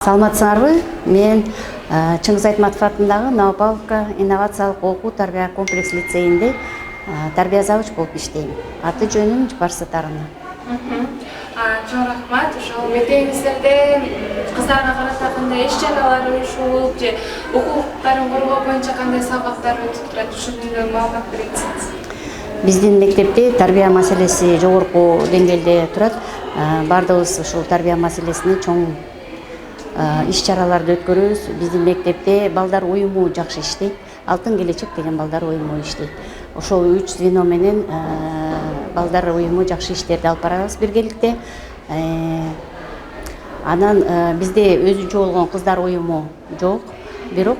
Саламатсыңарбы? Мен Чыңгыз Айтматов атындагы Новопавловка инновациялык окуу тарбия комплекс лицейинде тарбия завуч болуп иштейм. Аты жөнүм Барсатарына. Чоң рахмат. Ошол мектебиңиздерде кыздарга карата кандай иш-чаралар уюшулуп же окуу укуктарын коргоо боюнча кандай сабактар өтүп турат? Ушул жөнүндө маалымат бересиңиз? Биздин мектепте тарбия маселеси жогорку деңгээлде турат. Бардыгыбыз ушул тарбия маселесине чоң иш-чараларды өткөрөбүз. Биздин мектепте балдар уюму жакшы иштейт. Алтын келечек деген балдар уюму иштейт. Ошол 3 звено менен балдар уюму жакшы иштерди алып барабыз биргеликте. Анан бизде өзүнчө болгон кыздар уюму жок. Бирок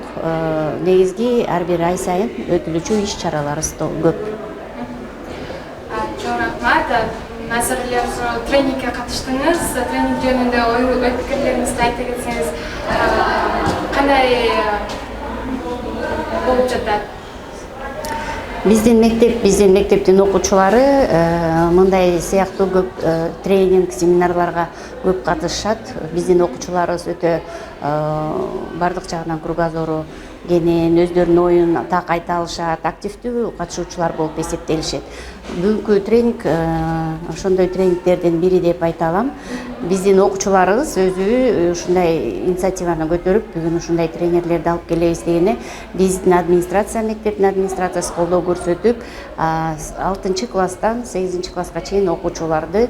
негизги ар бир ай сайын өтүлүүчү иш-чараларыбыз көп. Чоң рахмат. Азыр эле тренингге катыштыңыз. Тренинг жөнүндө ой пикирлериңизди айта кетсеңиз, кандай болуп жатат? Биздин мектептин окуучулары мындай сыяктуу көп тренинг, семинарларга көп катышат. Биздин окуучуларыбыз өтө бардык жагынан кругозору кенен, өздөрүнүн оюн так айта алышат, активдүү катышуучулар болуп эсептелишет. Бүгүнкү тренинг ошондой тренингтердин бири деп айта алам. Биздин окуучуларыбыз өзү ушундай инициативаны көтөрүп, бүгүн ушундай тренерлерди алып келебиз дегене биздин администрация, мектептин администрациясы колдоо көрсөтүп, 6-класстан 8-класска чейин окуучуларды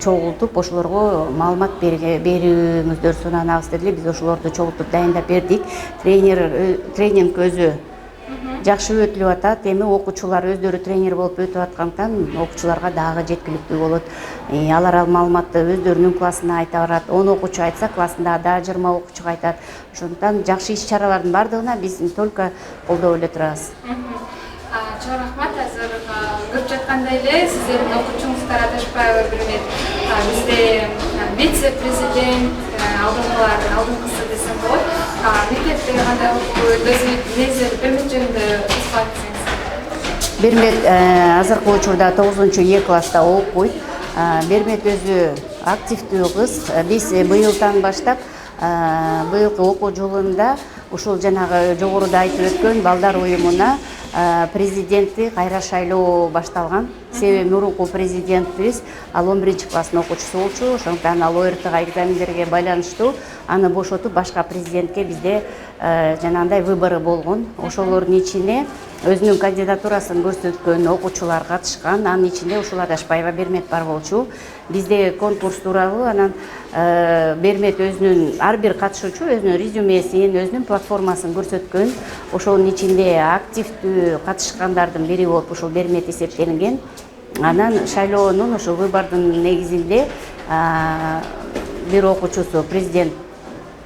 чогултуп, ошолорго маалымат берүүңүздөрү суранабыз деди. Биз ошолорду чогултуп дайындап бердик. Тренинг өзү жакшы өтүлүп атат. Эми окуучулар өздөрү тренер болуп өтүп аткандыктан окуучуларга дагы жеткиликтүү болот. Алар ал маалыматты өздөрүнүн классына айта барат. 10 окуучу айтса, классында дагы 20 окуучуга айтат. Ошондуктан жакшы иш-чаралардын бардыгына биз только колдоп эле турабыз. Чоң рахмат. Азыр көрүп жаткандай эле сиздердин окуучуңуздар адашпайбы бирмет. Бизде вице-президент алдыңкысы десем болот. Мектепте кандай окуу негизи Бермет жөнүндө кыска айтсаңыз. Бермет азыркы учурда 9-Е класста окуйт. Бермет өзү активдүү кыз. Биз быйылдан баштап быйылкы окуу жылында ушул жанагы жогоруда айтып өткөн балдар уюмуна президенти кайра шайлоо башталган. Себеби мурунку президентибиз ал 11-класстын окуучусу болчу. Ошондуктан ал ОРТга экзамендерге байланыштуу аны бошотуп башка президентке бизде жанагындай выборы болгон. Ошолордун ичине өзүнүн кандидатурасын көрсөткөн окуучулар катышкан. Анын ичинде ушул Адашпаева Бермет бар болчу. Бизде конкурс тууралуу анан Бермет өзүнүн ар бир катышуучу өзүнүн резюмесин, өзүнүн платформасын көрсөткөн. Ошонун ичинде активдүү катышкандардын бири болуп ушул Бермет эсептелинген. Анан шайлоонун ошол выбордун негизинде бир окуучусу президент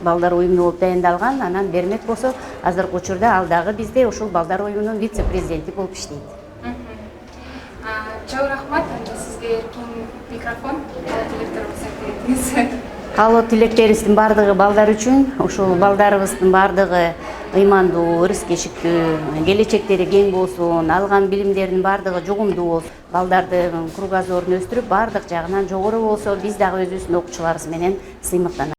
балдар уюму болуп дайындалган. Анан Бермет болсо азыркы учурда ал дагы бизде ушул балдар уюмунун вице-президенти болуп иштейт. Чоң рахмат. Сизге эркин микрофон. Тилектер болсо Каалоо тилектерибиздин бардыгы балдар үчүн, ушул балдарыбыздын бардыгы ыймандуу, ырыс-кешиктүү, келечектери кең болсун, алган билимдеринин бардыгы жугумдуу болсун. Балдардын кругозорун өстүрүп, бардык жагынан жогору болсо, биз дагы өзүбүздүн окуучуларыбыз менен сыймыктанабыз.